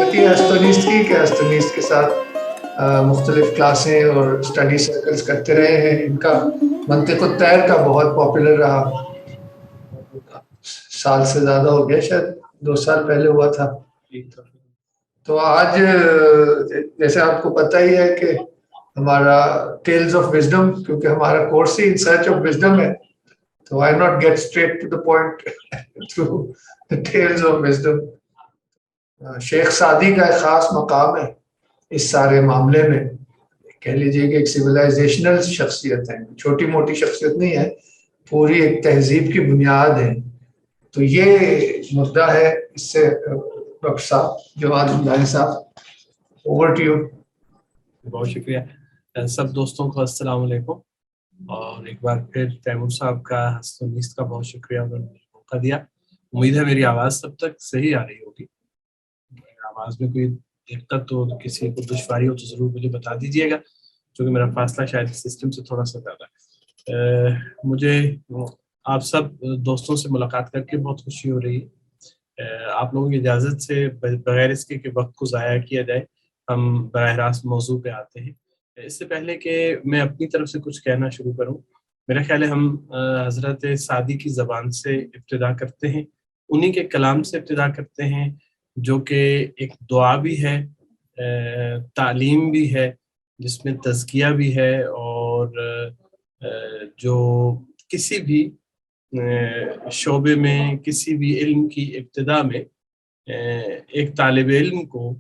کرتی ہیں ہستونیست کی کہ ہستونیست کے ساتھ مختلف کلاسیں اور اسٹڈی سرکلز کرتے رہے ہیں. ان کا منطق الطیر کا بہت پاپولر رہا. سال سے زیادہ ہو گیا, شاید 2 سال پہلے ہوا تھا. تو آج جیسے آپ کو پتہ ہی ہے کہ ہمارا ٹیلز آف وزڈم, کیونکہ ہمارا course he in search of wisdom ہے, تو why not get straight to the point through the tales of wisdom. Sheikh Saadi کا ایک خاص مقام ہے اس سارے معاملے میں. کہہ لیجیے کہ ایک سویلائزیشنل شخصیت ہے, چھوٹی موٹی شخصیت نہیں ہے, پوری ایک تہذیب کی بنیاد ہے. تو یہ مدعا ہے. اس سے ڈاکٹر صاحب جواد اللہ صاحب, اوور ٹو یو. بہت شکریہ سب دوستوں کو, السلام علیکم. اور ایک بار پھر تیمور صاحب کا ہستونیست کا بہت شکریہ, انہوں نے موقع دیا. امید ہے میری آواز سب تک صحیح آ رہی ہوگی. آواز میں کوئی دقت ہو, کسی کو دشواری ہو تو ضرور مجھے بتا دیجیے گا, کیونکہ میرا فاصلہ شاید سسٹم سے تھوڑا سا زیادہ ہے. مجھے آپ سب دوستوں سے ملاقات کر کے بہت خوشی ہو رہی ہے. آپ لوگوں کی اجازت سے بغیر اس کے کہ وقت کو ضائع کیا جائے, ہم براہ راست موضوع پہ آتے ہیں. اس سے پہلے کہ میں اپنی طرف سے کچھ کہنا شروع کروں, میرا خیال ہے ہم حضرت سعدی کی زبان سے ابتدا کرتے ہیں, انہی کے کلام سے ابتدا کرتے ہیں, جو کہ ایک دعا بھی ہے, تعلیم بھی ہے, جس میں تزکیہ بھی ہے, اور جو کسی بھی شعبے میں, کسی بھی علم کی ابتدا میں ایک طالب علم کو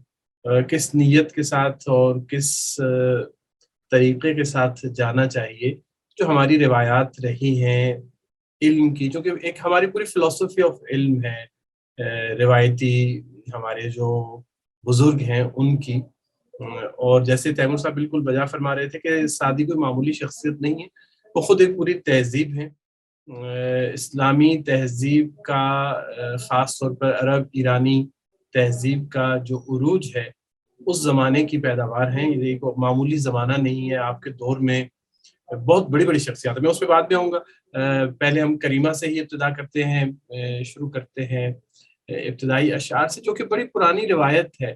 کس نیت کے ساتھ اور کس طریقے کے ساتھ جانا چاہیے, جو ہماری روایات رہی ہیں علم کی, جو کہ ایک ہماری پوری فلسفی آف علم ہے, روایتی ہمارے جو بزرگ ہیں ان کی. اور جیسے تیمور صاحب بالکل بجا فرما رہے تھے کہ سعدی کوئی معمولی شخصیت نہیں ہے, وہ خود ایک پوری تہذیب ہے. اسلامی تہذیب کا, خاص طور پر عرب ایرانی تہذیب کا جو عروج ہے, اس زمانے کی پیداوار ہیں. یہ ایک معمولی زمانہ نہیں ہے. آپ کے دور میں بہت بڑی بڑی شخصیات, میں اس پہ بعد میں آؤں گا. پہلے ہم کریمہ سے ہی ابتدا کرتے ہیں, شروع کرتے ہیں ابتدائی اشعار سے, جو کہ بڑی پرانی روایت ہے.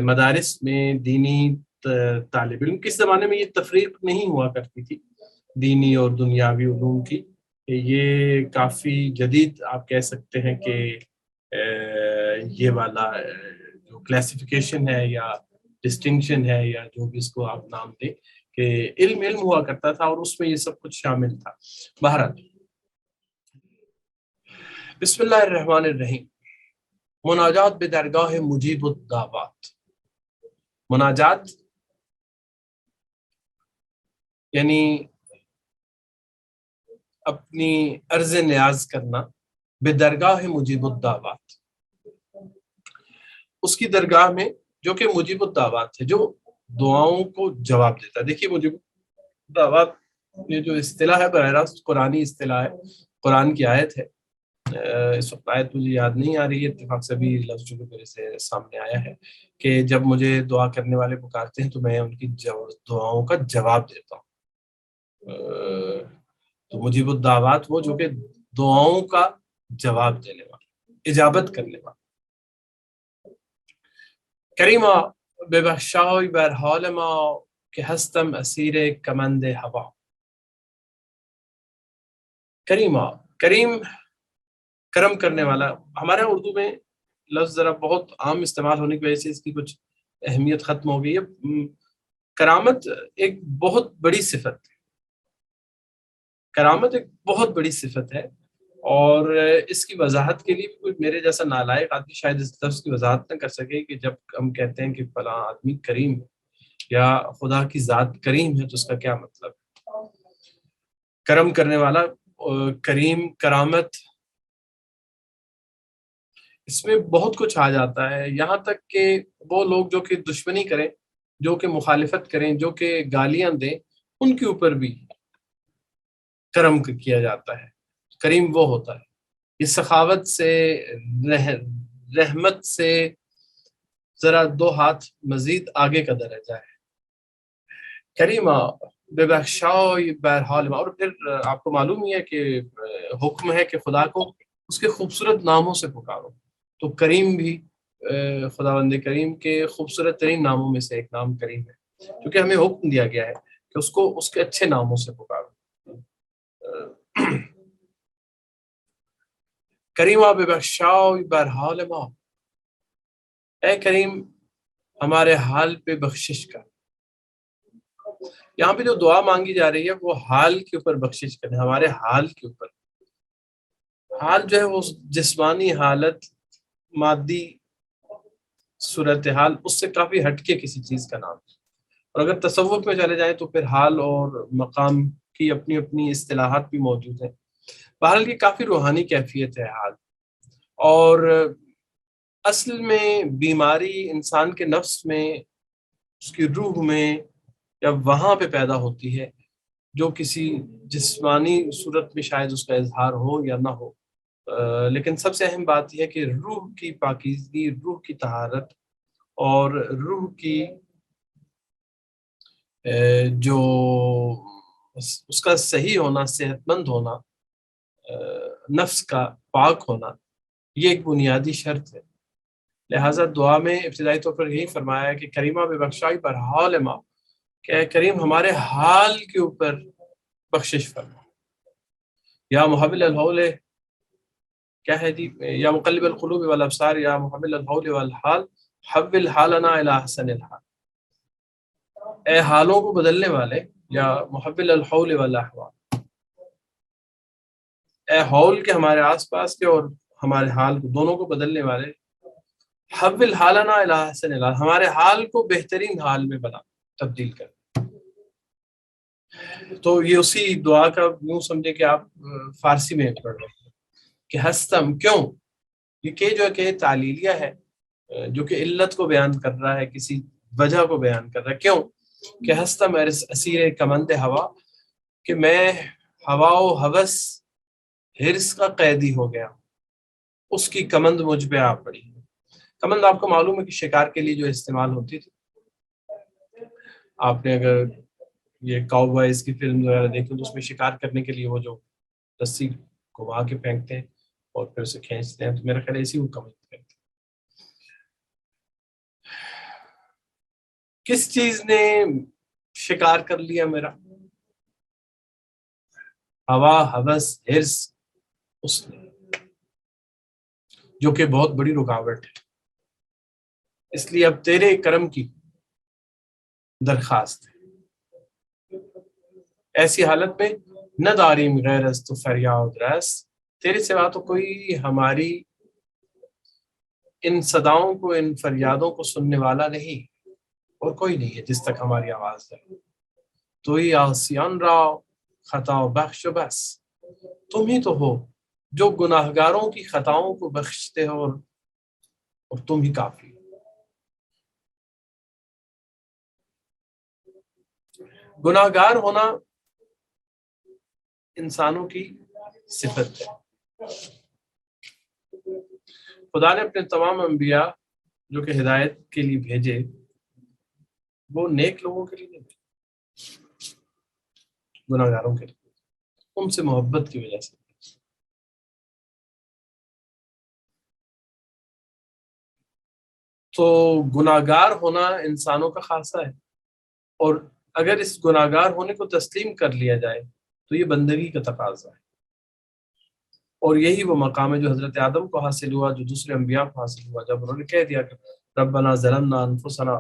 مدارس میں دینی طالب علم, کس زمانے میں یہ تفریق نہیں ہوا کرتی تھی دینی اور دنیاوی علوم کی. یہ کافی جدید آپ کہہ سکتے ہیں کہ یہ والا جو کلاسیفیکیشن ہے یا ڈسٹنکشن ہے, یا جو بھی اس کو آپ نام دیں, کہ علم ہوا کرتا تھا اور اس میں یہ سب کچھ شامل تھا. بہرحال, بسم اللہ الرحمن الرحیم. مناجات بدرگاہ مجیب الدعوات. مناجات یعنی اپنی عرض نیاز کرنا, بدرگاہ مجیب الدعوات, اس کی درگاہ میں جو کہ مجیب الدعوات ہے, جو دعاؤں کو جواب دیتا ہے. دیکھیے مجیب الدعوات یہ جو اصطلاح ہے براہ راست قرآنی اصطلاح ہے, قرآن کی آیت ہے. اس وقت آیت مجھے یاد نہیں آ رہی ہے, اتفاق سے بھی لفظ جو میرے سے سامنے آیا ہے کہ جب مجھے دعا کرنے والے پکارتے ہیں تو میں ان کی دعاؤں کا جواب دیتا ہوں. تو مجیب الدعوات وہ جو کہ دعاؤں کا جواب دینے والا, اجابت کرنے والا. کریمہ بے بخشای بر حال ما کہ ہستم اسیر کمند ہوا. کریمہ, کریم کرم کرنے والا. ہمارے اردو میں لفظ ذرا بہت عام استعمال ہونے کی وجہ سے اس کی کچھ اہمیت ختم ہو گئی ہے. کرامت ایک بہت بڑی صفت ہے, کرامت ایک بہت بڑی صفت ہے, اور اس کی وضاحت کے لیے کوئی میرے جیسا نالائق آدمی شاید اس لفظ کی وضاحت نہ کر سکے کہ جب ہم کہتے ہیں کہ فلاں آدمی کریم ہے یا خدا کی ذات کریم ہے تو اس کا کیا مطلب ہے. کرم کرنے والا, کریم, کرامت, اس میں بہت کچھ آ جاتا ہے. یہاں تک کہ وہ لوگ جو کہ دشمنی کریں, جو کہ مخالفت کریں, جو کہ گالیاں دیں, ان کے اوپر بھی کرم کیا جاتا ہے. کریم وہ ہوتا ہے, یہ سخاوت سے, رحمت سے ذرا 2 ہاتھ مزید آگے کا درجہ ہے. کریمہ بے بخشای بہرحال ما. اور پھر آپ کو معلوم ہی ہے کہ حکم ہے کہ خدا کو اس کے خوبصورت ناموں سے پکارو. تو کریم بھی خداوند کریم کے خوبصورت ترین ناموں میں سے ایک نام کریم ہے، کیونکہ ہمیں حکم دیا گیا ہے کہ اس کو اس کے اچھے ناموں سے پکارو۔ کریمہ بے بخشاؤ برحال ما، اے کریم ہمارے حال پہ بخشش کر۔ یہاں پہ جو دعا مانگی جا رہی ہے وہ حال کے اوپر بخشش کرے، ہمارے حال کے اوپر۔ حال جو ہے وہ جسمانی حالت، مادی صورتحال، اس سے کافی ہٹ کے کسی چیز کا نام ہے۔ اور اگر تصوف میں چلے جائیں تو پھر حال اور مقام کی اپنی اپنی اصطلاحات بھی موجود ہیں۔ بہرحال یہ کافی روحانی کیفیت ہے حال، اور اصل میں بیماری انسان کے نفس میں، اس کی روح میں، یا وہاں پہ پیدا ہوتی ہے، جو کسی جسمانی صورت میں شاید اس کا اظہار ہو یا نہ ہو۔ لیکن سب سے اہم بات یہ ہے کہ روح کی پاکیزگی، روح کی طہارت، اور روح کی جو اس کا صحیح ہونا، صحت مند ہونا، نفس کا پاک ہونا، یہ ایک بنیادی شرط ہے۔ لہٰذا دعا میں ابتدائی طور پر یہی فرمایا ہے کہ کریمہ بے بخشائی پر حال ما، کہ اے کریم ہمارے حال کے اوپر بخشش فرما۔ یا محول الحول، کیا ہے جی، یا مقلب القلوب والابصار، یا محول الحول والحال، حول حالنا الی احسن الحال، اے حالوں کو بدلنے والے، یا محول الحول والاحوال، اے حول کے ہمارے آس پاس کے اور ہمارے حال کو دونوں کو بدلنے والے، حول حالنا الی احسن الحال، ہمارے حال کو بہترین حال میں بنا، تبدیل کر۔ تو یہ اسی دعا کا یوں سمجھے کہ آپ فارسی میں پڑھ رہے ہیں کہ ہستم، کیوں، یہ کہ جو کہ تعلیلیہ ہے، جو کہ علت کو بیان کر رہا ہے، کسی وجہ کو بیان کر رہا ہے۔ کیوں کہ ہستم اسیر کمند ہوا، کہ میں ہوا و ہوس، ہرس کا قیدی ہو گیا، اس کی کمند مجھ پہ آ پڑی۔ کمند آپ کو معلوم ہے کہ شکار کے لیے جو استعمال ہوتی تھی۔ آپ نے اگر یہ کاؤ بوائز کی فلم وغیرہ دیکھی تو اس میں شکار کرنے کے لیے وہ جو رسی گھما کے پھینکتے ہیں اور پھر اسے کھینچتے ہیں، تو میرا خیال اسی کو کمند کہتے ہیں۔ کس چیز نے شکار کر لیا میرا؟ ہوا، ہوس، ہرس، اس نے، جو کہ بہت بڑی رکاوٹ ہے۔ اس لیے اب تیرے کرم کی درخواست ہے، ایسی حالت میں نہ داریم غیر از تو فریاد رس، تیرے سوا تو کوئی ہماری ان صداؤں کو، ان فریادوں کو سننے والا نہیں، اور کوئی نہیں ہے جس تک ہماری آواز ہے۔ تو ہی آسیان را خطا و بخش و بس، تم ہی تو ہو جو گناہگاروں کی خطاؤں کو بخشتے ہو، اور تم ہی کافی۔ گناہگار ہونا انسانوں کی صفت ہے۔ خدا نے اپنے تمام انبیاء جو کہ ہدایت کے لیے بھیجے، وہ نیک لوگوں کے لیے نہیں بھیجے، گناہگاروں کے لیے، ان سے محبت کی وجہ سے۔ تو گناہگار ہونا انسانوں کا خاصہ ہے، اور اگر اس گناہگار ہونے کو تسلیم کر لیا جائے تو یہ بندگی کا تقاضا ہے، اور یہی وہ مقام ہے جو حضرت آدم کو حاصل ہوا، جو دوسرے انبیاء کو حاصل ہوا، جب انہوں نے کہہ دیا کہ ربنا ظلمنا انفسنا،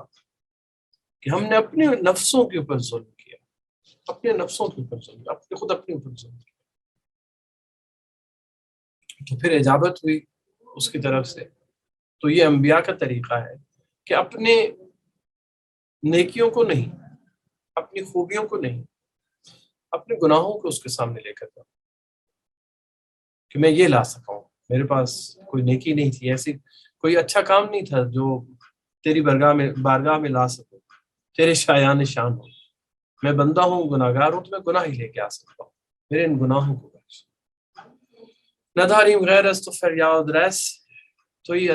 کہ ہم نے اپنے نفسوں کے اوپر ظلم کیا، اپنے نفسوں کے اوپر ظلم کیا، اپنے اوپر ظلم کیا۔ تو پھر اجابت ہوئی اس کی طرف سے۔ تو یہ انبیاء کا طریقہ ہے کہ اپنے نیکیوں کو نہیں، اپنی خوبیوں کو نہیں، اپنے گناہوں کو اس کے سامنے لے کر جاؤ کہ میں یہ لا سکا ہوں، میرے پاس کوئی نیکی نہیں تھی، ایسی کوئی اچھا کام نہیں تھا جو تیری بارگاہ میں لا سکوں، تیرے شایان شان ہو، میں بندہ ہوں، گناہگار ہوں، تو میں گناہ ہی لے کے آ سکتا ہوں، میرے ان گناہوں کو بخش۔ نداریم غیر از تو فریاد رس، توی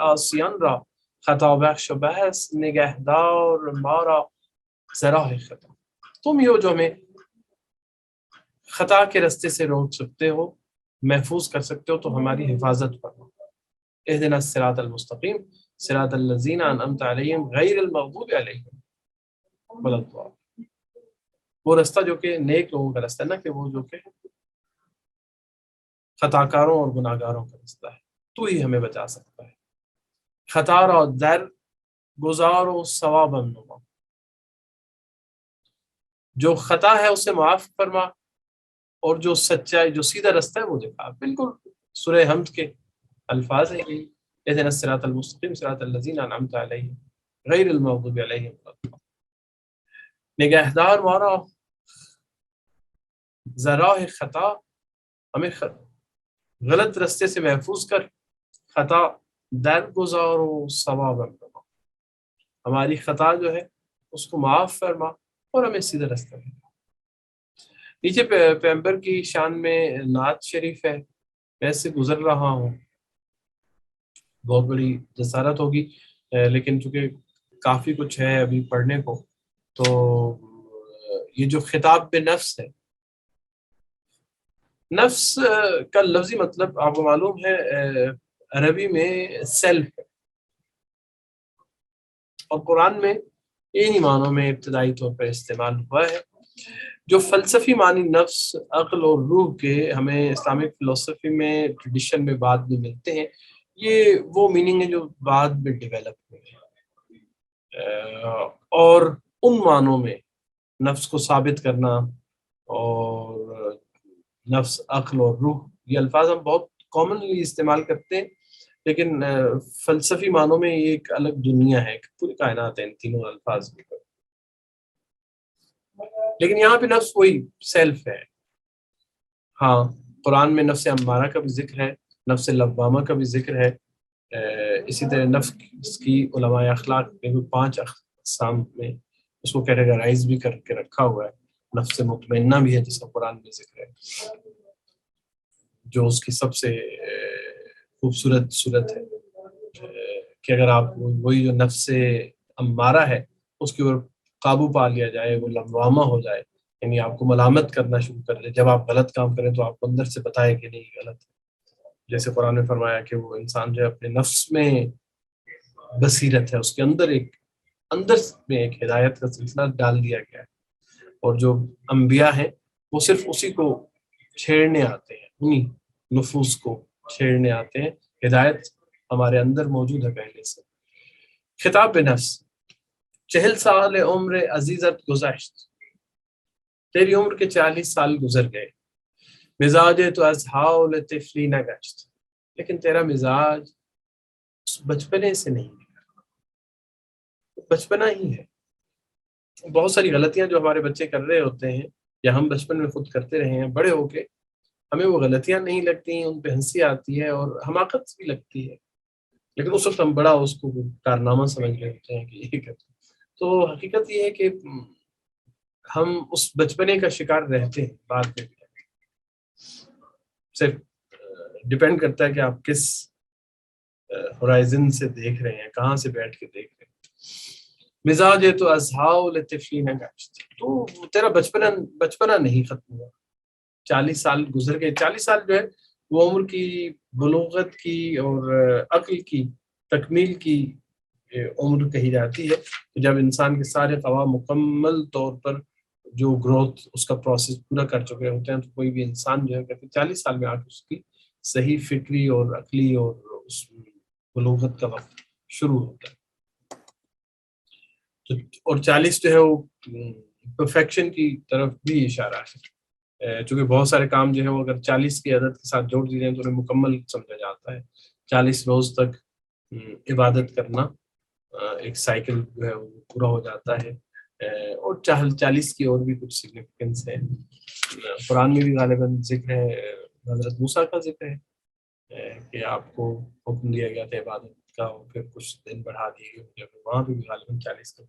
آسیان را خطا بخش و بحث، نگهدار مارا زراح خطا، تم ہی ہو جو ہمیں خطا کے رستے سے روک سکتے ہو، محفوظ کر سکتے ہو، تو ہماری حفاظت فرما۔ اهدنا الصراط المستقیم صراط الذین انعمت علیہم غیر المغضوب علیہم ولا الضالین. وہ رستہ جو کہ نیک لوگوں کا رستہ ہے، نہ کہ وہ جو کہ خطا کاروں اور گناہ گاروں کا رستہ ہے. تو ہی ہمیں بچا سکتا ہے. خطا را در گزار و ثواب نما، جو خطا ہے اسے معاف فرما اور جو سچائی جو سیدھا رستہ ہے وہ دکھا. بالکل سورہ حمد کے الفاظ ہیں یہ، اهدنا الصراط المستقیم صراط الذین انعمت علیہم غیر المغضوب علیہم ولا الضالین. نگہدار مارا ذراہ خطا، ہمیں غلط رستے سے محفوظ کر، خطا درگزار و ثواب نما، ہماری خطا جو ہے اس کو معاف فرما اور ہمیں سیدھا رستہ دے. نیچے پیغمبر کی شان میں نعت شریف ہے. میں اس سے گزر رہا ہوں، بہت بڑی جسارت ہوگی، لیکن چونکہ کافی کچھ ہے ابھی پڑھنے کو، تو یہ جو خطاب بے نفس ہے، نفس کا لفظی مطلب آپ کو معلوم ہے عربی میں سیلف ہے، اور قرآن میں انہی معنوں میں ابتدائی طور پر استعمال ہوا ہے. جو فلسفی معنی نفس، عقل اور روح کے ہمیں اسلامک فلسفی میں ٹریڈیشن میں بعد میں ملتے ہیں، یہ وہ میننگ ہے جو بعد میں ڈیولپ ہوئے ہیں. اور ان معنوں میں نفس کو ثابت کرنا اور نفس، عقل اور روح، یہ الفاظ ہم بہت کامنلی استعمال کرتے ہیں، لیکن فلسفی معنوں میں یہ ایک الگ دنیا ہے، پوری کائنات ہے ان تینوں الفاظ میں. لیکن یہاں پہ نفس وہی سیلف ہے. ہاں قرآن میں نفس امارہ کا بھی ذکر ہے، نفس لوامہ کا بھی ذکر ہے. اسی طرح نفس کی علماء اخلاق میں 5 اقسام میں اس کو کیٹیگرائز بھی کر کے رکھا ہوا ہے. نفس مطمئنہ بھی ہے جس کا قرآن میں ذکر ہے، جو اس کی سب سے خوبصورت صورت ہے کہ اگر آپ وہی جو نفس امارہ ہے اس کے اوپر قابو پا لیا جائے، وہ لوامہ ہو جائے، یعنی آپ کو ملامت کرنا شروع کر دے. جب آپ غلط کام کریں تو آپ کو اندر سے بتائے کہ نہیں غلط ہے. جیسے قرآن نے فرمایا کہ وہ انسان جو ہے اپنے نفس میں بصیرت ہے، اس کے اندر میں ایک ہدایت کا سلسلہ ڈال دیا گیا ہے، اور جو انبیاء ہیں وہ صرف اسی کو چھیڑنے آتے ہیں، انہی نفوس کو چھیڑنے آتے ہیں. ہدایت ہمارے اندر موجود ہے پہلے سے. خطاب نفس، 40 سال عمر عزیزت گذشت، تیری عمر کے 40 سال گزر گئے. مزاج تو از حال طفلی نگشت، لیکن تیرا مزاج اس بچپنے سے نہیں نکلا، بچپنا ہی ہے. بہت ساری غلطیاں جو ہمارے بچے کر رہے ہوتے ہیں یا ہم بچپن میں خود کرتے رہے ہیں، بڑے ہو کے ہمیں وہ غلطیاں نہیں لگتی ہیں، ان پہ ہنسی آتی ہے اور حماقت بھی لگتی ہے، لیکن اس وقت ہم بڑا اس کو کارنامہ سمجھ رہے ہوتے ہیں کہ یہ کرتے. تو حقیقت یہ ہے کہ ہم اس بچپنے کا شکار رہتے ہیں بعد میں. صرف ڈیپینڈ کرتا ہے کہ آپ کس ہورائزن سے دیکھ رہے ہیں، کہاں سے بیٹھ کے دیکھ رہے ہیں. مزاج تو ازحاء طفلی نگشت، تو تیرا بچپنا نہیں ختم ہوا. 40 سال گزر گئے. 40 سال جو ہے وہ عمر کی، بلوغت کی اور عقل کی تکمیل کی عمر کہی جاتی ہے، جب انسان کے سارے قوا مکمل طور پر جو گروتھ اس کا پروسیس پورا کر چکے ہوتے ہیں. تو کوئی بھی انسان جو ہے 40 سال میں آ کے اس کی صحیح فکری اور عقلی اور اس بلوغت کا وقت شروع ہوتا ہے. اور 40 جو ہے وہ پرفیکشن کی طرف بھی اشارہ ہے، چونکہ بہت سارے کام جو ہے وہ اگر 40 کی عدد کے ساتھ جوڑ دی جائیں تو انہیں مکمل سمجھا جاتا ہے. 40 روز تک عبادت کرنا ایک سائیکل جو ہے وہ پورا ہو جاتا ہے. اور 40 کی اور بھی کچھ سگنیفیکنس ہے. قرآن میں بھی غالباً ذکر ہے، حضرت موسیٰ کا ذکر ہے کہ آپ کو حکم دیا گیا تھا عبادت کا، اور پھر کچھ دن بڑھا دیے گئے، وہاں پہ بھی غالباً 40 کا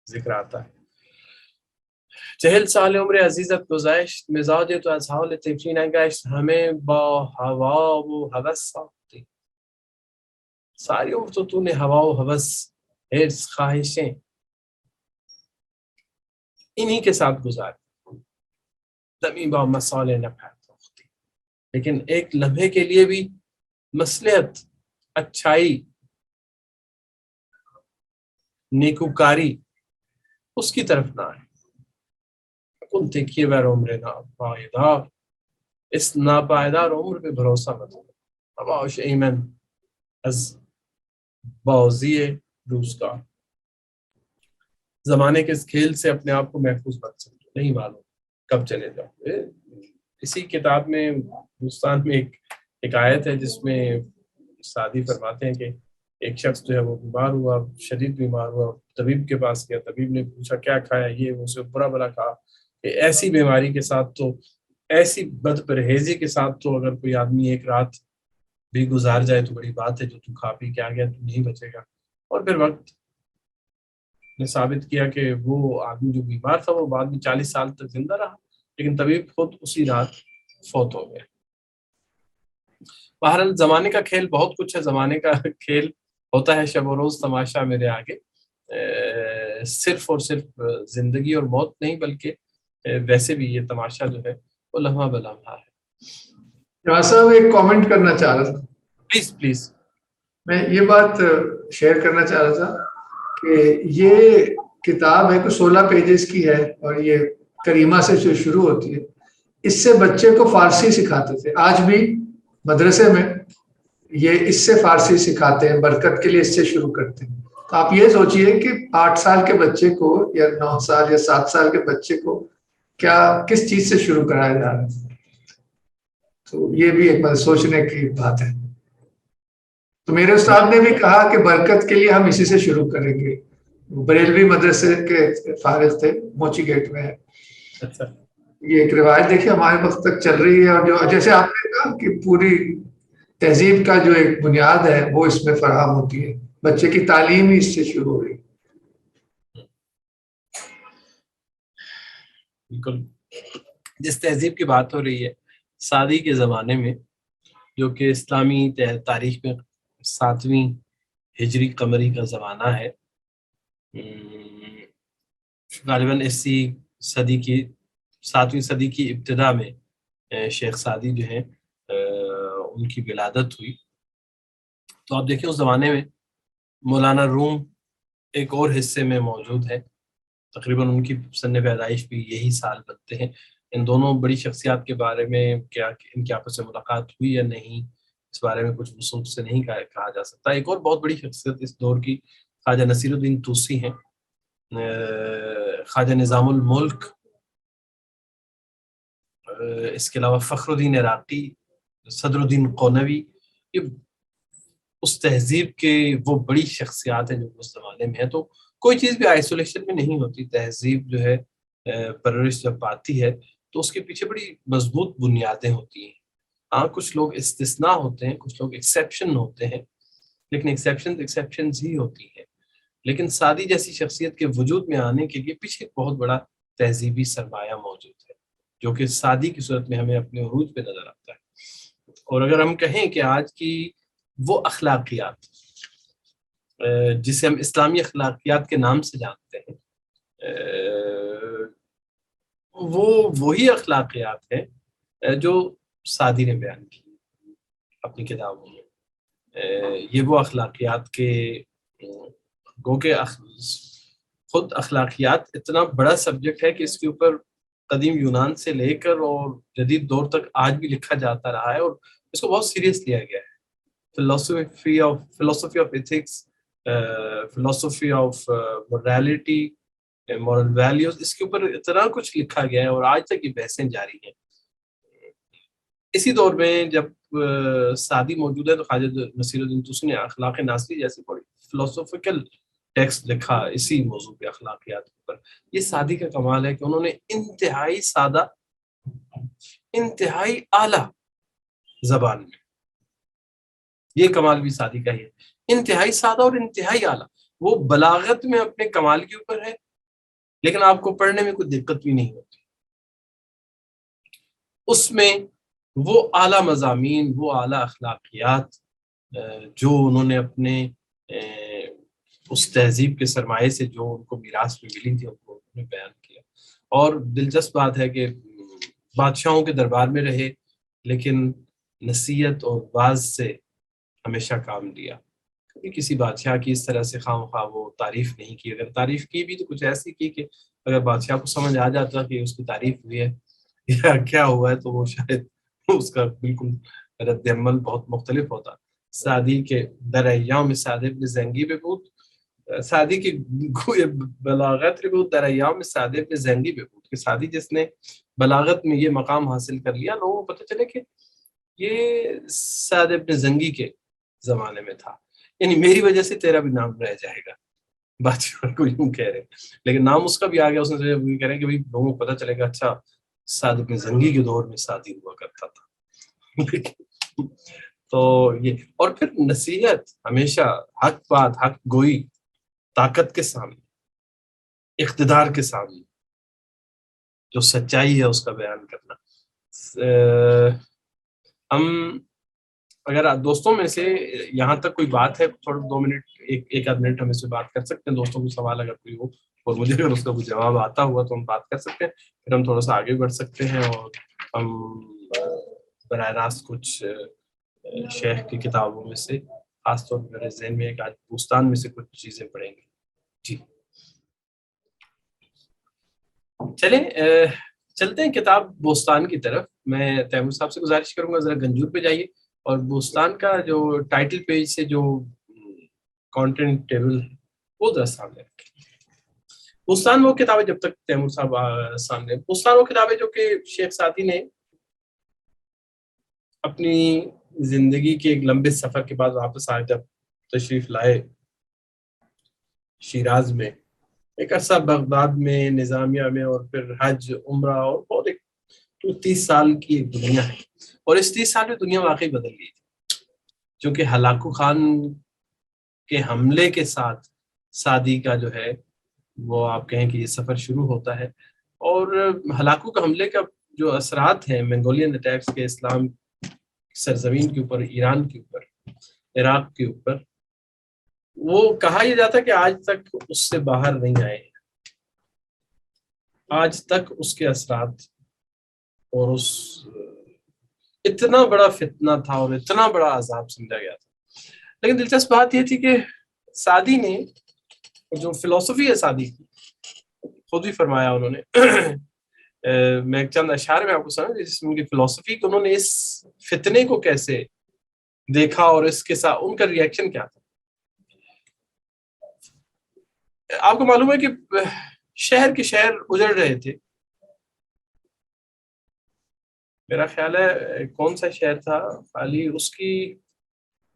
ذکر آتا ہے. 40 سال عمر عزیزت گذشت، مزاج تو از حال طفلی نگشت، ہمیں با ہوا و ہوس ساختی. ساری عمر تو نے ہوا و ہوس، حرص، خواہشیں انہی کے ساتھ گزاری. دمی با مسالے نہ پھیلتی، لیکن ایک لمحے کے لیے بھی مصلحت اچھائی نیکوکاری اس کی طرف نہ آئے. کن تکیے بیر عمر ناپائیدار، اس ناپائیدار عمر پہ بھروسہ مت کرو. اباش ایمن از بازی روزگار، زمانے کے اس کھیل سے اپنے آپ کو محفوظ مت سمجھو، نہیں معلوم کب چلے جاؤ. اسی کتاب میں ہندوستان میں ایک آیت ہے جس میں سعدی فرماتے ہیں کہ ایک شخص جو ہے وہ بیمار ہوا، شدید بیمار ہوا، طبیب کے پاس گیا، طبیب نے پوچھا کیا کھایا، یہ وہ سے برا بلا کہا کہ ایسی بیماری کے ساتھ تو، ایسی بد پرہیزی کے ساتھ تو اگر کوئی آدمی ایک رات بھی گزار جائے تو بڑی بات ہے، جو تو کھا پی کے آ گیا تو نہیں بچے گا. اور پھر وقت نے ثابت کیا کہ وہ آدمی جو بیمار تھا وہ بعد میں 40 سال تک زندہ رہا، لیکن طبیب خود اسی رات فوت ہو گیا. بہرحال زمانے کا کھیل بہت کچھ ہے. زمانے کا کھیل ہوتا ہے شب و روز تماشا میرے آگے، صرف اور صرف زندگی اور موت نہیں، بلکہ ویسے بھی یہ تماشا جو ہے وہ لمحہ بلمحہ ہے. جہاں صاحب ایک کامنٹ کرنا چاہ رہا تھا. Please please. میں یہ بات شیئر کرنا چاہ رہا تھا کہ یہ کتاب ہے کہ 16 پیجز کی ہے اور یہ کریمہ سے جو شروع ہوتی ہے، اس سے بچے کو فارسی سکھاتے تھے. آج بھی مدرسے میں یہ اس سے فارسی سکھاتے ہیں، برکت کے لیے اس سے شروع کرتے ہیں. تو آپ یہ سوچئے کہ 8 سال کے بچے کو یا 9 سال یا 7 سال کے بچے کو کس چیز سے شروع کرایا جا رہا ہے. تو یہ بھی ایک سوچنے کی بات ہے. تو میرے استاد نے بھی کہا کہ برکت کے لیے ہم اسی سے شروع کریں گے. بریلوی مدرسے کے فارغ تھے، موچی گیٹ میں ہے. اچھا، یہ ایک روایت دیکھیے ہمارے وقت تک چل رہی ہے، اور جو جیسے آپ نے کہا کہ پوری تہذیب کا جو ایک بنیاد ہے وہ اس میں فراہم ہوتی ہے. بچے کی تعلیم ہی اس سے شروع ہو رہی ہے. بالکل. جس تہذیب کی بات ہو رہی ہے، سعدی کے زمانے میں، جو کہ اسلامی تاریخ میں 7ویں ہجری قمری کا زمانہ ہے، غالباً اسی صدی کی 7ویں صدی کی ابتدا میں شیخ سعدی جو ہیں ان کی ولادت ہوئی. تو آپ دیکھیں اس زمانے میں مولانا روم ایک اور حصے میں موجود ہے، تقریباً ان کی سن پیدائش بھی یہی سال بنتے ہیں. ان دونوں بڑی شخصیات کے بارے میں کیا ان کی آپس میں ملاقات ہوئی یا نہیں، اس بارے میں کچھ وثوق سے نہیں کہا جا سکتا. ایک اور بہت بڑی شخصیت اس دور کی خواجہ نصیر الدین طوسی ہیں، خواجہ نظام الملک، اس کے علاوہ فخر الدین عراقی، صدر الدین قونوی. یہ اس تہذیب کے وہ بڑی شخصیات ہیں جو اس زمانے میں ہیں. تو کوئی چیز بھی آئسولیشن میں نہیں ہوتی. تہذیب جو ہے پرورش جب پاتی ہے تو اس کے پیچھے بڑی مضبوط بنیادیں ہوتی ہیں. ہاں کچھ لوگ استثناء ہوتے ہیں، کچھ لوگ ایکسیپشن ہوتے ہیں، لیکن ایکسیپشنز ہی ہوتی ہیں. لیکن سعدی جیسی شخصیت کے وجود میں آنے کے لیے پیچھے ایک بہت بڑا تہذیبی سرمایہ موجود ہے، جو کہ سعدی کی صورت میں ہمیں اپنے عروج پہ نظر آتا ہے. اور اگر ہم کہیں کہ آج کی وہ اخلاقیات جسے ہم اسلامی اخلاقیات کے نام سے جانتے ہیں، وہ وہی اخلاقیات ہیں جو سعدی نے بیان کی اپنی کتابوں میں. یہ وہ اخلاقیات کے گو کہ خود اخلاقیات اتنا بڑا سبجیکٹ ہے کہ اس کے اوپر قدیم یونان سے لے کر اور جدید دور تک آج بھی لکھا جاتا رہا ہے، اور اس کو بہت سیریس لیا گیا ہے. philosophy of ethics, philosophy of morality, moral values، اس کے اوپر اتنا کچھ لکھا گیا ہے اور آج تک یہ بحثیں جاری ہیں. اسی دور میں جب سعدی موجود ہے تو خواجہ نصیر الدین طوسی نے اخلاق ناصری جیسی بڑی فلسفیکل ٹیکسٹ لکھا اسی موضوع پہ، اخلاقیات پر. یہ سعدی کا کمال ہے کہ انہوں نے انتہائی سادہ، انتہائی اعلیٰ زبان میں، یہ کمال بھی سعدی کا ہی ہے، انتہائی سادہ اور انتہائی اعلیٰ. وہ بلاغت میں اپنے کمال کے اوپر ہے، لیکن آپ کو پڑھنے میں کوئی دقت بھی نہیں ہوتی. اس میں وہ اعلیٰ مضامین، وہ اعلیٰ اخلاقیات جو انہوں نے اپنے اس تہذیب کے سرمایے سے جو ان کو میراث میں ملی تھی ان کو انہوں نے بیان کیا. اور دلچسپ بات ہے کہ بادشاہوں کے دربار میں رہے، لیکن نصیحت اور واعظ سے ہمیشہ کام لیا. کبھی کسی بادشاہ کی اس طرح سے خواہ وہ تعریف نہیں کی. اگر تعریف کی بھی تو کچھ ایسی کی کہ اگر بادشاہ کو سمجھ آ جاتا کہ اس کی تعریف ہوئی ہے یا کیا ہوا ہے تو وہ شاید اس کا بالکل رد عمل بہت مختلف ہوتا. سعدی کے در ایام سعد ابن زنگی پہ بود، سعدی کی بلاغت ربود در ایام سعد ابن زنگی پہ بود، کہ سعدی جس نے بلاغت میں یہ مقام حاصل کر لیا، لوگوں کو پتہ چلے کہ یہ سعد ابن زنگی کے زمانے میں تھا. یعنی میری وجہ سے تیرا بھی نام رہ جائے گا، بادشاہ کو یوں کہہ رہے، لیکن نام اس کا بھی آ گیا. اس نے کہہ رہے ہیں کہ بھائی لوگوں کو پتہ چلے گا اچھا سعد ابن زنگی کے دور میں سعدی ہوا کرتا تھا. تو یہ، اور پھر نصیحت ہمیشہ حق بات، حق گوئی، طاقت کے سامنے، اقتدار کے سامنے جو سچائی ہے اس کا بیان کرنا. ہم اگر دوستوں میں سے یہاں تک کوئی بات ہے، تھوڑا 2 منٹ، ایک آدھ منٹ ہم اس سے بات کر سکتے ہیں. دوستوں کو سوال اگر کوئی ہو اور مجھے اگر اس کا کوئی جواب آتا ہوا تو ہم بات کر سکتے ہیں، پھر ہم تھوڑا سا آگے بڑھ سکتے ہیں اور ہم براہ راست کچھ شیخ کی کتابوں میں سے، خاص طور پر میرے ذہن میں ایک آج بوستان میں سے کچھ چیزیں پڑھیں گے. جی چلیں چلتے ہیں کتاب بوستان کی طرف. میں تیمور صاحب سے گزارش کروں گا ذرا گنجور پہ جائیے اور بوستان کا جو ٹائٹل پیج سے جو کانٹینٹ ٹیبل وہ ذرا سامنے رکھیں. بوستان وہ کتابیں، جب تک تیمور صاحب سامنے، بوستان وہ کتابیں جو کہ شیخ سعدی نے اپنی زندگی کے ایک لمبے سفر کے بعد واپس آئے، جب تشریف لائے شیراز میں، ایک عرصہ بغداد میں، نظامیہ میں، اور پھر حج، عمرہ، اور بہت ایک 30 سال کی ایک دنیا ہے. اور اس 30 سال میں دنیا واقعی بدل گئی تھی، چونکہ ہلاکو خان کے حملے کے ساتھ سعدی کا جو ہے وہ آپ کہیں کہ یہ سفر شروع ہوتا ہے. اور ہلاکو کا حملے کا جو اثرات ہیں منگولین اٹیکس کے اسلام سرزمین کے اوپر، ایران کے اوپر، عراق کے اوپر، وہ کہا یہ جاتا ہے کہ آج تک اس سے باہر نہیں آئے ہیں. آج تک اس کے اثرات، اور اس اتنا بڑا فتنہ تھا اور اتنا بڑا عذاب سمجھا گیا تھا. لیکن دلچسپ بات یہ تھی کہ سعدی نے جو فلسفی ہے سعدی کی، خود بھی فرمایا انہوں نے میں ایک چند اشعار میں آپ کو سنا جس میں ان کی فلسفی کہ انہوں نے اس فتنے کو کیسے دیکھا اور اس کے ساتھ ان کا ریئیکشن کیا تھا. آپ کو معلوم ہے کہ شہر کے شہر اجڑ رہے تھے. میرا خیال ہے کون سا شہر تھا خالی، اس کی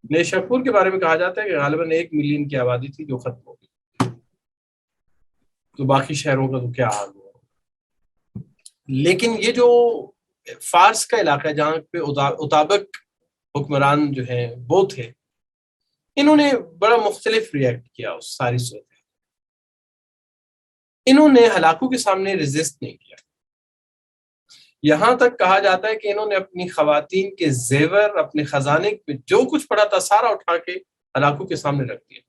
نیشاپور کے بارے میں کہا جاتا ہے کہ غالباً 1 ملین کی آبادی تھی جو ختم ہو گئی. تو باقی شہروں کا تو کیا حال ہوا. لیکن یہ جو فارس کا علاقہ ہے جہاں پہ اتابک حکمران جو ہیں وہ تھے، انہوں نے بڑا مختلف ریئیکٹ کیا اس ساری صورت. انہوں نے ہلاکو کے سامنے ریزسٹ نہیں کیا. یہاں تک کہا جاتا ہے کہ انہوں نے اپنی خواتین کے زیور، اپنے خزانے میں جو کچھ پڑا تھا سارا اٹھا کے ہلاکو کے سامنے رکھ دیا.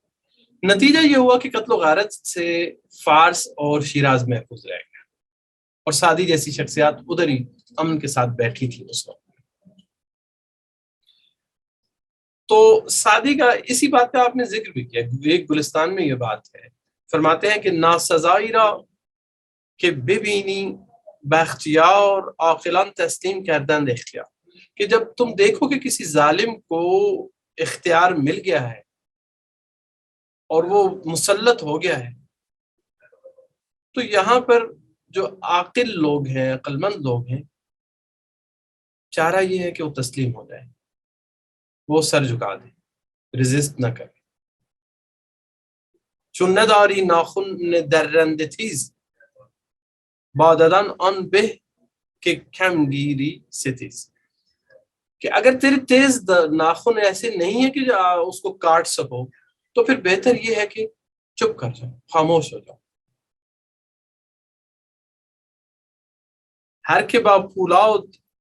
نتیجہ یہ ہوا کہ قتل و غارت سے فارس اور شیراز محفوظ رہ گیا، اور سعدی جیسی شخصیات ادھر ہی امن کے ساتھ بیٹھی تھی اس وقت. تو سعدی کا اسی بات کا آپ نے ذکر بھی کیا، ایک گلستان میں یہ بات ہے، فرماتے ہیں کہ ناسزائی را کہ ببینی باختیار عاقلان تسلیم کردند اختیار، کہ جب تم دیکھو کہ کسی ظالم کو اختیار مل گیا ہے اور وہ مسلط ہو گیا ہے، تو یہاں پر جو عاقل لوگ ہیں، عقل مند لوگ ہیں، چارہ یہ ہے کہ وہ تسلیم ہو جائے، وہ سر جھکا دے، ریزسٹ نہ کرے. چون نداری ناخن درند تیز باددن آن بہ کہ کم گیری ستیز، کہ اگر تیرے تیز ناخن ایسے نہیں ہے کہ اس کو کاٹ سکو تو پھر بہتر یہ ہے کہ چپ کر جاؤ، خاموش ہو جاؤ. ہر کے با پھولاؤ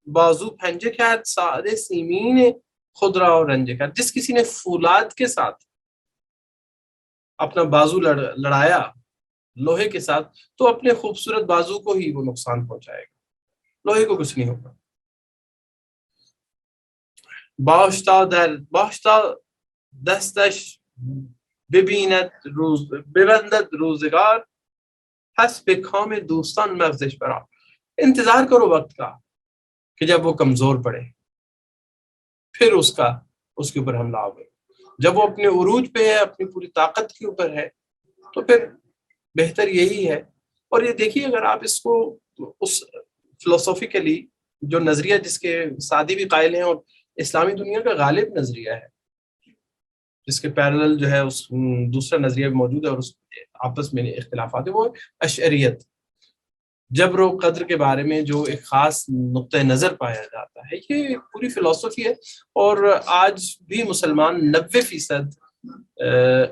بازو پھنجے کرد سارے سیمین خود را و رنجے کرد، جس کسی نے فولاد کے ساتھ اپنا بازو لڑایا لوہے کے ساتھ تو اپنے خوبصورت بازو کو ہی وہ نقصان پہنچائے گا، لوہے کو کچھ نہیں ہوگا. باشتا دستش ببیند ببندد روزگار، پس به کام دوستان مغزش برا. انتظار کرو وقت کا کہ جب وہ کمزور پڑے پھر اس کے اوپر حملہ آئے. جب وہ اپنے عروج پہ ہے، اپنی پوری طاقت کے اوپر ہے، تو پھر بہتر یہی ہے. اور یہ دیکھیے اگر آپ اس کو اس فلسفیکلی جو نظریہ جس کے سعدی بھی قائل ہیں اور اسلامی دنیا کا غالب نظریہ ہے، جس کے پیرلل جو ہے اس دوسرا نظریہ بھی موجود ہے اور اس آپس میں اختلافات ہیں، وہ اشعریت. جبر و قدر کے بارے میں جو ایک خاص نقطہ نظر پایا جاتا ہے، یہ پوری فلسفی ہے. اور آج بھی مسلمان 90%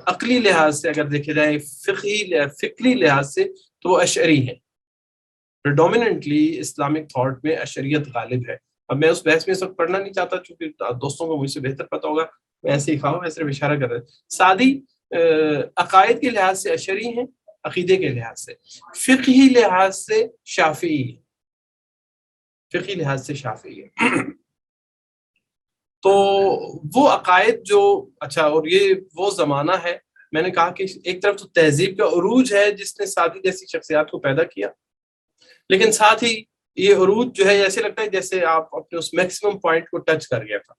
عقلی لحاظ سے اگر دیکھے جائے، فکری لحاظ سے تو وہ اشعری ہیں. پریڈومیننٹلی اسلامک تھاٹ میں اشعریت غالب ہے. اب میں اس بحث میں اس وقت پڑھنا نہیں چاہتا چونکہ دوستوں کو مجھ سے بہتر پتہ ہوگا، میں ایسے ہی کھاؤں، میں صرف اشارہ کر رہا ہوں. سعدی عقائد کے لحاظ سے اشعری ہیں، عقیدے کے لحاظ سے. فقہی لحاظ سے شافعی ہے، فقہی لحاظ سے شافعی ہے. تو وہ عقائد جو اچھا، اور یہ وہ زمانہ ہے، میں نے کہا کہ ایک طرف تو تہذیب کا عروج ہے جس نے سعدی جیسی شخصیات کو پیدا کیا، لیکن ساتھ ہی یہ عروج جو ہے ایسے لگتا ہے جیسے آپ اپنے اس میکسیمم پوائنٹ کو ٹچ کر گیا تھا.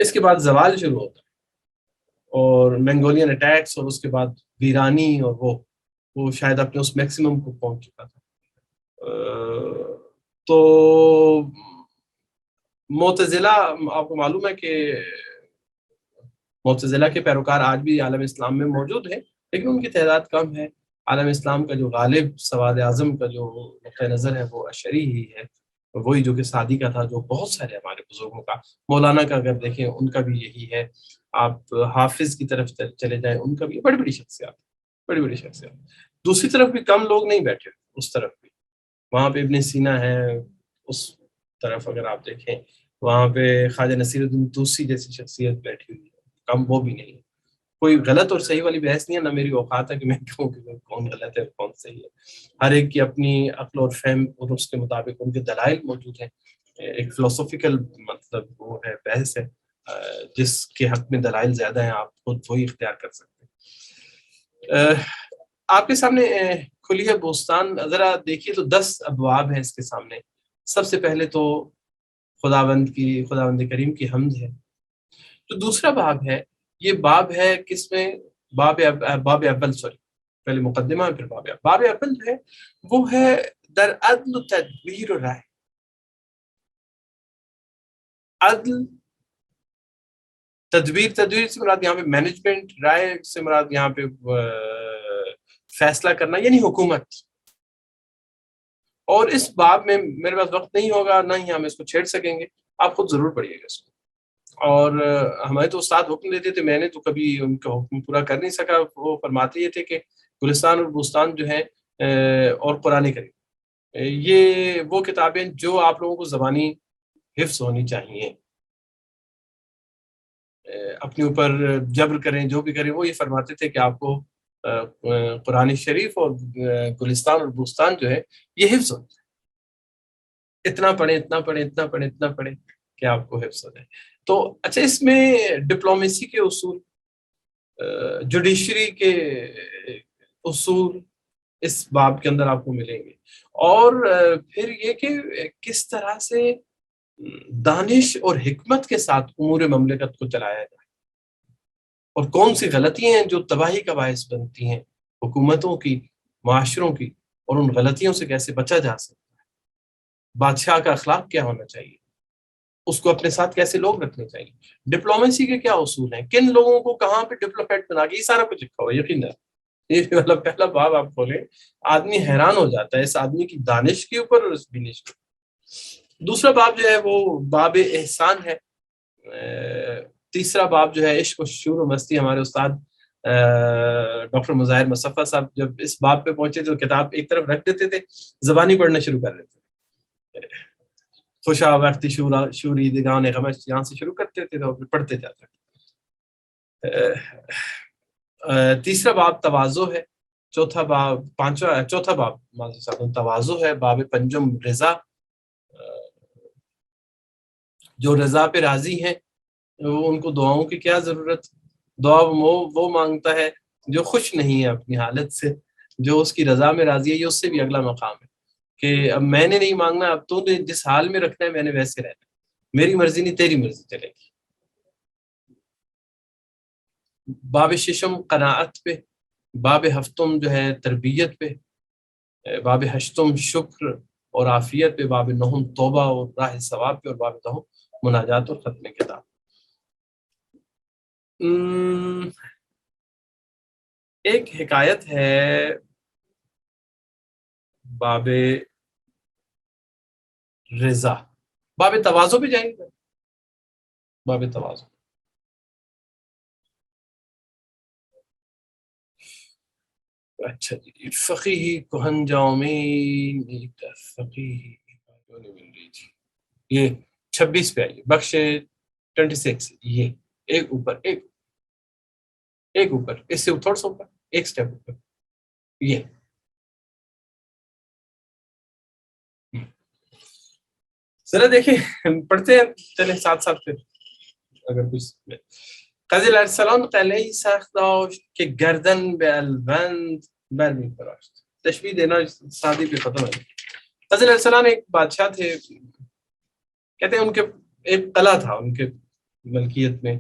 اس کے بعد زوال شروع ہوتا ہے اور منگولین اٹیکس، اور اس کے بعد ویرانی، اور وہ شاید اپنے اس میکسیمم کو پہنچ چکا تھا. تو معتزلہ، آپ کو معلوم ہے کہ معتزلہ کے پیروکار آج بھی عالم اسلام میں موجود ہیں، لیکن ان کی تعداد کم ہے. عالم اسلام کا جو غالب سواد اعظم کا جو نقطہ نظر ہے وہ اشعری ہی ہے، وہی جو کہ سعدی کا تھا، جو بہت سارے ہمارے بزرگوں کا، مولانا کا اگر دیکھیں ان کا بھی یہی ہے. آپ حافظ کی طرف چلے جائیں، ان کا بھی بڑی بڑی شخصیات. دوسری طرف بھی کم لوگ نہیں بیٹھے، اس طرف بھی وہاں پہ ابن سینا ہے، اس طرف اگر آپ دیکھیں وہاں پہ خواجہ نصیر الدین طوسی جیسی شخصیت بیٹھی ہوئی ہے، کم وہ بھی نہیں. کوئی غلط اور صحیح والی بحث نہیں ہے، نہ میری اوقات ہے کہ میں کہوں کہ کون غلط ہے کون صحیح ہے. ہر ایک کی اپنی عقل اور فہم اور اس کے مطابق ان کے دلائل موجود ہیں. ایک فلسفیکل مطلب وہ ہے، بحث ہے، جس کے حق میں دلائل زیادہ ہیں آپ خود وہی اختیار کر سکتے ہیں. آپ کے سامنے کھلی ہے بوستان، ذرا دیکھیے تو 10 ابواب ہیں اس کے سامنے. سب سے پہلے تو خداوند کریم کی حمد ہے. جو دوسرا باب ہے، یہ باب ہے کس میں؟ باب اول، سوری، پہلے مقدمہ پھر باب اول جو ہے وہ ہے در عدل و تدبیر و رائے. عدل، تدبیر سے مراد یہاں پہ مینجمنٹ، رائے سے مراد یہاں پہ فیصلہ کرنا، یعنی حکومت. اور اس باب میں میرے پاس وقت نہیں ہوگا، نہ ہی ہم اس کو چھیڑ سکیں گے، آپ خود ضرور پڑھیے گا اس کو. اور ہمارے تو استاد حکم دیتے تھے، میں نے تو کبھی ان کا حکم پورا کر نہیں سکا. وہ فرماتے یہ تھے کہ گلستان اور بوستان جو ہے اور قرآن کریم، یہ وہ کتابیں جو آپ لوگوں کو زبانی حفظ ہونی چاہیے. اپنے اوپر جبر کریں جو بھی کریں، وہ یہ فرماتے تھے کہ آپ کو قرآن شریف اور گلستان اور بوستان جو ہے یہ حفظ ہوتا ہے. اتنا پڑھیں کہ آپ کو حفظ ہو جائے. تو اچھا، اس میں ڈپلومیسی کے اصول، جوڈیشری کے اصول اس باب کے اندر آپ کو ملیں گے. اور پھر یہ کہ کس طرح سے دانش اور حکمت کے ساتھ امور مملکت کو چلایا جائے، اور کون سی غلطیاں ہیں جو تباہی کا باعث بنتی ہیں حکومتوں کی، معاشروں کی، اور ان غلطیوں سے کیسے بچا جا سکتا ہے. بادشاہ کا اخلاق کیا ہونا چاہیے، اس کو اپنے ساتھ کیسے لوگ رکھنے چاہیے، ڈپلومیسی کے کیا اصول ہیں، کن لوگوں کو کہاں پہ ڈپلومیٹ بنا کے، یہ سارا کچھ لکھا ہوا ہے. یقین ہے یہ مطلب پہلا باب آپ کھولیں، آدمی حیران ہو جاتا ہے اس آدمی کی دانش کے اوپر اور اس بینش کے اوپر. دوسرا باب جو ہے وہ باب احسان ہے. تیسرا باب جو ہے عشق و شور و مستی. ہمارے استاد ڈاکٹر مظاہر مصفہ صاحب جب اس باب پہ پہنچے تو کتاب ایک طرف رکھ دیتے تھے، زبانی پڑھنا شروع کر دیتے تھے. خوشا وقتی شوری دگان غمش، یہاں سے شروع کرتے تھے اور پڑھتے جاتے تھے. تیسرا باب تواضع ہے. چوتھا باب تواضع ہے. باب پنجم رضا، جو رضا پہ راضی ہیں وہ ان کو دعاؤں کی کیا ضرورت. دعا وہ مانگتا ہے جو خوش نہیں ہے اپنی حالت سے، جو اس کی رضا میں راضی ہے. یہ اس سے بھی اگلا مقام ہے کہ اب میں نے نہیں مانگنا، اب تو نے جس حال میں رکھنا ہے میں نے ویسے رہنا، میری مرضی نہیں تیری مرضی چلے گی. باب ششم قناعت پہ، باب ہفتم جو ہے تربیت پہ، باب ہشتم شکر اور عافیت پہ، باب نہم توبہ اور راہ ثواب پہ، اور باب دہم مناجات اور ختم کتاب. ایک حکایت ہے باب رضا، باب تواضع پہ جائیں گے. باب تواضع، اچھا جی. فقیہی کہن جامین فقیہی مل رہی تھی، یہ 26 پہ آئیے، بخش 26، یہ ایک اوپر ایک اوپر، اس سے تھوڑا سا اوپر، ایک سٹیپ اوپر، یہ ذرا دیکھیں، پڑھتے ہیں چلیں ساتھ ساتھ پھر اگر کچھ. قضی علیہ السلام قلعی سخت داشت که گردن به البند برمی فراشت. تشبیح دینا سادی پہ ختم ہے. قضی علیہ السلام ایک بادشاہ تھے، کہتے ہیں ان کے ایک قلعہ تھا ان کے ملکیت میں،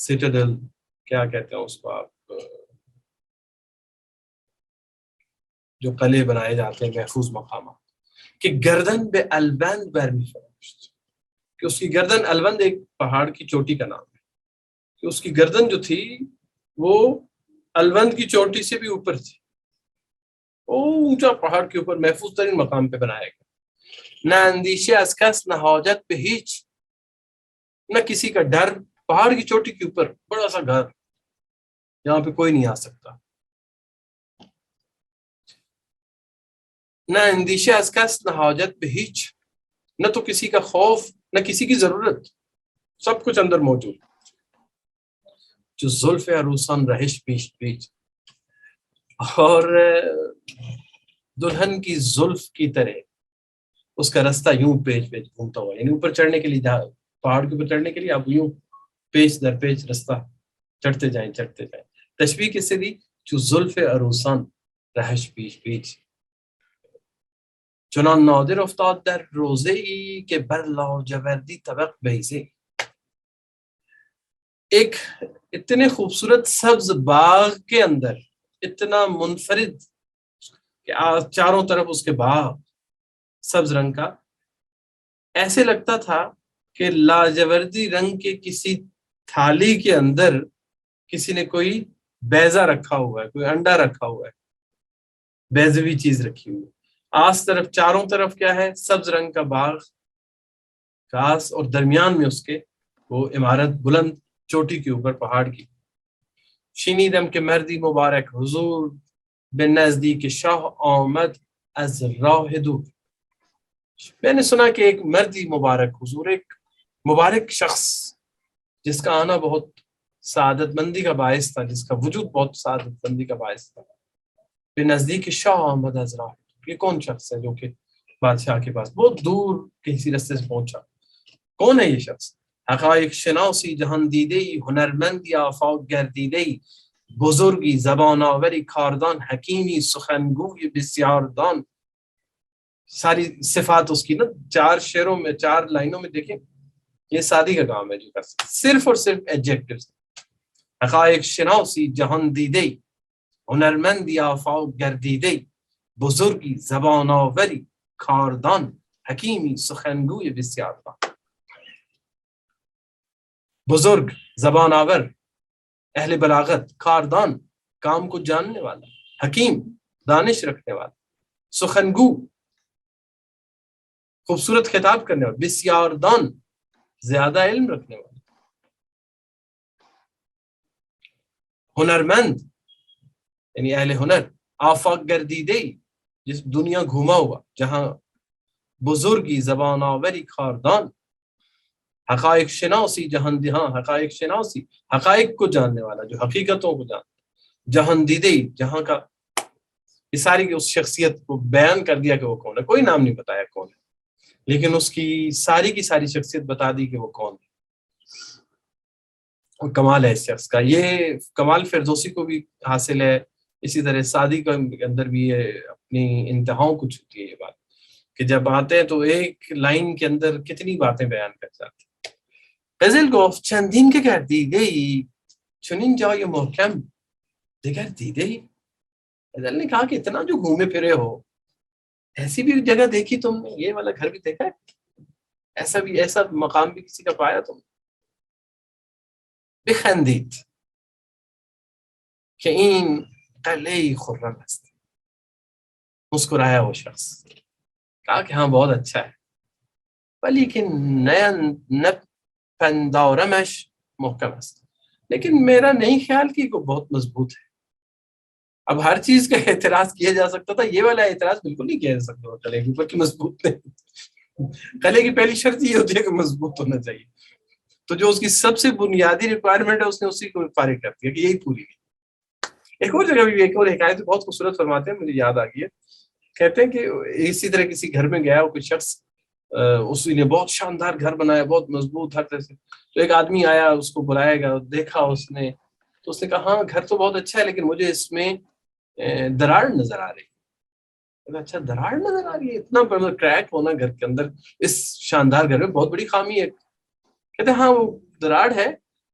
سٹیڈل کیا کہتے ہیں اس کو آپ، جو قلعے بنائے جاتے ہیں محفوظ مقامات، کہ گردن بے البند برمی فراشت، کہ اس کی گردن، البند ایک پہاڑ کی چوٹی کا نام ہے، کہ اس کی گردن جو تھی وہ البند کی چوٹی سے بھی اوپر تھی، وہ اونچا پہاڑ کے اوپر محفوظ ترین مقام پہ بنایا گیا. نہ اندیشے از کس، نہ حاجت پہ ہیچ، نہ کسی کا ڈر. پہاڑ کی چوٹی کے اوپر بڑا سا گھر، یہاں پہ کوئی نہیں آ سکتا. نہ اندیشے از کس، نہ حاجت پہ ہیچ، نہ تو کسی کا خوف نہ کسی کی ضرورت، سب کچھ اندر موجود. جو زلف عروسان رہش پیش پیچ، اور دلہن کی زلف کی طرح اس کا رستہ یوں پیچ پیچ گھومتا ہوا، یعنی اوپر چڑھنے کے لیے، پہاڑ کے اوپر چڑھنے کے لیے آپ یوں پیچ در پیچ رستہ چڑھتے جائیں چڑھتے جائیں. تشبیہ کس سے دی؟ جو زلف عروسان رہش پیش پیچ، چنان نادر افتاد در روزه ای که بر لاجوردی طبق بیزه. ایک اتنے خوبصورت سبز باغ کے اندر، اتنا منفرد کہ چاروں طرف اس کے باغ سبز رنگ کا، ایسے لگتا تھا کہ لاجوردی رنگ کے کسی تھالی کے اندر کسی نے کوئی بیضہ رکھا ہوا ہے، کوئی انڈا رکھا ہوا ہے، بیضوی چیز رکھی ہوئی ہے. آس طرف چاروں طرف کیا ہے؟ سبز رنگ کا باغ، گھاس، اور درمیان میں اس کے وہ عمارت بلند چوٹی کے اوپر پہاڑ کی. شنیدم کے مردی مبارک حضور بے نزدیک شاہ آمد از راہ دور. میں نے سنا کہ ایک مردی مبارک حضور، ایک مبارک شخص جس کا آنا بہت سعادت مندی کا باعث تھا، جس کا وجود بہت سعادت مندی کا باعث تھا. بے نزدیک شاہ آمد از راہ دور، یہ کون شخص ہے جو کہ بادشاہ کے پاس بہت دور کسی رستے سے پہنچا؟ کون ہے یہ شخص؟ حقائق شناسی جہان دیده‌ای، هنرمندی آفاق گردیده‌ای، بزرگی زبان آوری کاردان، حکیمی سخنگوی بسیار دان. ساری صفات اس کی نا 4 شعروں میں 4 لائنوں میں دیکھیں، یہ سادی کا کام ہے جو کر سکتے، صرف اور صرف ایڈجیکٹیوز. حقائق شناسی جہان دیده‌ای، هنرمندی آفاق گردیده‌ای، بزرگی زبان آوری کاردان، حکیمی سخنگوی بسیار دان. بزرگ، زبان آور، اہل بلاغت، کاردان، کام کو جاننے والا، حکیم، دانش رکھنے والا، سخنگو، خوبصورت خطاب کرنے والا، بسیار دان، زیادہ علم رکھنے والا، ہنرمند یعنی اہل ہنر، آفاق گردیدے جس دنیا گھوما ہوا، جہاں بزرگی زبان آوری کاردان، حقائق شناسی جہاں ہاں حقائق شناسی، حقائق کو جاننے والا، جو حقیقتوں کو جانتا، جہان دیدے، جہاں کا یہ ساری اس شخصیت کو بیان کر دیا کہ وہ کون ہے. کوئی نام نہیں بتایا کون ہے، لیکن اس کی ساری شخصیت بتا دی کہ وہ کون ہے. اور کمال ہے اس شخص کا. یہ کمال فردوسی کو بھی حاصل ہے, اسی طرح سعدی کے اندر بھی یہ اپنی انتہاؤں کو چھوتی ہے یہ بات, کہ جب آتے ہیں تو ایک لائن کے اندر کتنی باتیں بیان کر جاتے ہیں. غزل گفت چندین که گردیده‌ای چنین جای محکم دیگر دیده‌ای. غزل نے کہا کہ اتنا جو گھومے پھرے ہو, ایسی بھی جگہ دیکھی تم نے, یہ والا گھر بھی دیکھا ہے, ایسا مقام بھی کسی کا پایا تم. بخندید کہ این قلعه خرم است. مسکرایا وہ شخص, کہا کہ ہاں بہت اچھا ہے, ولیکن نپندارمش محکم است, لیکن میرا نہیں خیال کہ وہ بہت مضبوط ہے. اب ہر چیز کا اعتراض کیا جا سکتا تھا, یہ والا اعتراض بالکل نہیں کیا جا سکتا قلعے کے اوپر کہ مضبوط نہیں. قلعے کی پہلی شرط یہ ہوتی ہے کہ مضبوط ہونا چاہیے, تو جو اس کی سب سے بنیادی ریکوائرمنٹ ہے اس نے اسی کو فارغ کر دیا کہ یہی پوری ہے. ایک اور جگہ بھی ایک اور حکایت بہت خوبصورت فرماتے ہیں, مجھے یاد آ گئی ہے. کہتے ہیں کہ اسی طرح کسی گھر میں گیا, کوئی شخص, اسی نے بہت شاندار گھر بنایا, بہت مضبوط ہر طرح سے. تو ایک آدمی آیا, اس کو بلایا گیا, دیکھا اس نے, تو اس نے کہا ہاں گھر تو بہت اچھا ہے, لیکن مجھے اس میں دراڑ نظر آ رہی ہے. اچھا دراڑ نظر آ رہی ہے, اتنا بڑا کریک ہونا گھر کے اندر اس شاندار گھر میں بہت بڑی خامی ہے. کہتے ہیں ہاں وہ دراڑ ہے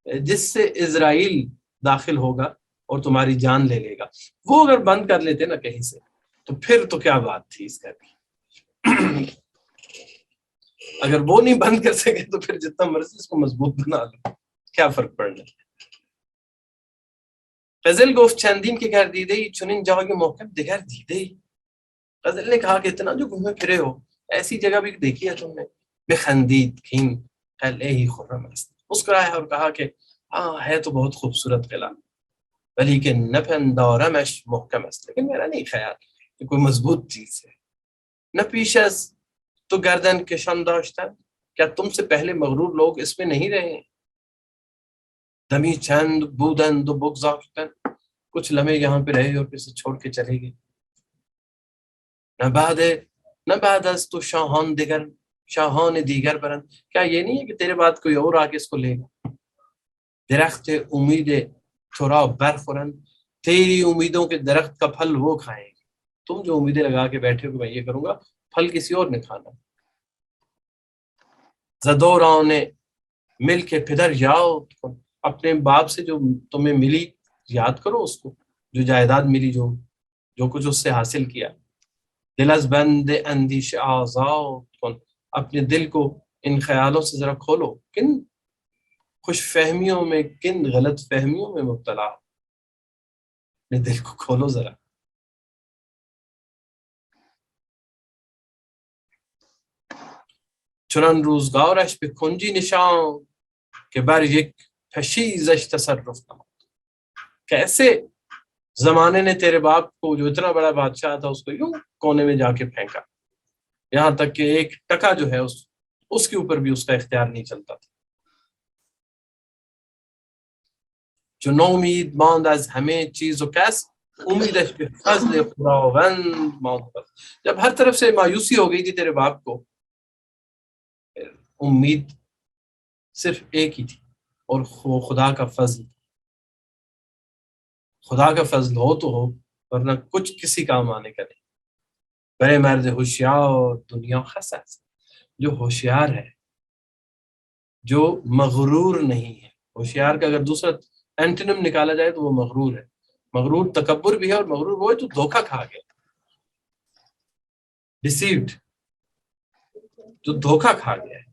جس سے اسرائیل داخل ہوگا اور تمہاری جان لے لے گا. وہ اگر بند کر لیتے نا کہیں سے تو پھر تو کیا بات تھی اس کا بھی. اگر وہ نہیں بند کر سکے تو پھر جتنا مرضی اس کو مضبوط بنا لو, کیا فرق پڑنا. غزل گفت چندین که گردیده‌ای چنین جای محکم دگر دیده‌ای. غزل نے کہا کہ اتنا جو گھومے پھرے ہو, ایسی جگہ بھی دیکھی ہے تم نے. بخندید کہ این قلعه خرم است. مسکرایا اور کہا کہ ہاں ہے تو بہت خوبصورت قلعہ, ولیکن نپندارمش محکم است, لیکن میرا نہیں خیال کہ کوئی مضبوط چیز ہے. نہ پیش از تو گردن کشان داشتن, کیا تم سے پہلے مغرور لوگ اس میں نہیں رہے ہیں. دمی چند بودند و بگذاشتن, کچھ لمحے یہاں پہ رہے اور پھر سے چھوڑ کے چلے گئے. نہ بعد از تو شاہان دیگر برند, کیا یہ نہیں ہے کہ تیرے بعد کوئی اور آگے اس کو لے گا. درخت امید تھوڑا برخورند, تیری امیدوں کے درخت کا پھل وہ کھائیں گے. تم جو امیدیں لگا کے بیٹھے ہو کہ میں یہ کروں گا, پھل کسی اور نے کھانا. زدوران مل کے پدر یاد کن, اپنے باپ سے جو تمہیں ملی یاد کرو اس کو, جو جائیداد ملی, جو کچھ اس سے حاصل کیا. دل از بند اندیش آزاد کن, اپنے دل کو ان خیالوں سے ذرا کھولو. کن خوش فہمیوں میں, کن غلط فہمیوں میں مبتلا ہو, اپنے دل کو کھولو ذرا. چنان روزگارش به کنجی نشان کہ بر یک پشیزش تصرف نمود. کیسے زمانے نے تیرے باپ کو, جو اتنا بڑا بادشاہ تھا, اس کو یوں کونے میں جا کے پھینکا, یہاں تک کہ ایک ٹکا جو ہے اس کے اوپر بھی اس کا اختیار نہیں چلتا تھا. جو نو امید ماند از ہمیں چیز و کس, امیدش به فضل خداوند ماند. جب ہر طرف سے مایوسی ہو گئی تھی تیرے باپ کو, امید صرف ایک ہی تھی, اور خدا کا فضل. خدا کا فضل ہو تو ہو, ورنہ کچھ کسی کام آنے کا نہیں. بڑے مرد ہوشیار دنیا خساس, جو ہوشیار ہے, جو مغرور نہیں ہے. ہوشیار کا اگر دوسرا اینٹونیم نکالا جائے تو وہ مغرور ہے. مغرور تکبر بھی ہے, اور مغرور وہ ہے جو دھوکہ کھا گیا, ڈیسیوڈ, جو دھوکہ کھا گیا ہے.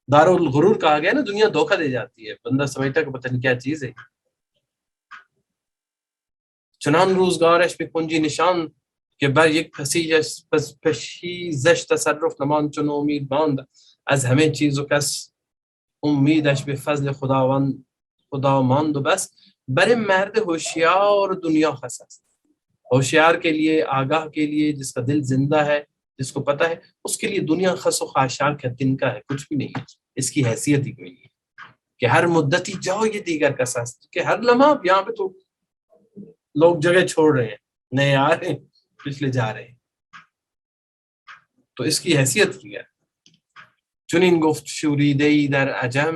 دارالغرور کہا گیا نا, دنیا دھوکہ دے جاتی ہے, بندہ سمجھتا کہ پتہ نہیں کیا چیز ہے. چنان روزگارش به کنجی نشان که بر یک پشیزش تصرف نمان, چون امید ماند از همه چیز و کس, امیدش به فضل خدا ماند و بس. بر مرد ہوشیار دنیا خس است. ہوشیار کے لیے, آگاہ کے لیے, جس کا دل زندہ ہے, جس کو پتہ ہے, اس کے لیے دنیا خس و خاشاک ہے, تن کا ہے, کچھ بھی نہیں ہے. اس کی حیثیت ہی کوئی نہیں ہے کہ ہر مدتی جاؤ یہ دیگر کا ساس, کہ ہر لمحہ یہاں پہ تو لوگ جگہ چھوڑ رہے ہیں, نئے آ رہے ہیں, پچھلے جا رہے ہیں, تو اس کی حیثیت کی ہے. چنین گفت شوریده‌ای در عجم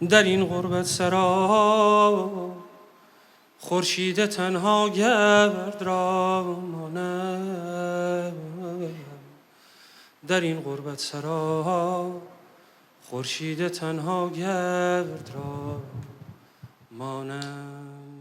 در این غربت سرا خورشید تنها گرد را مانم، در این غربت سرا خورشید تنها گرد را مانم.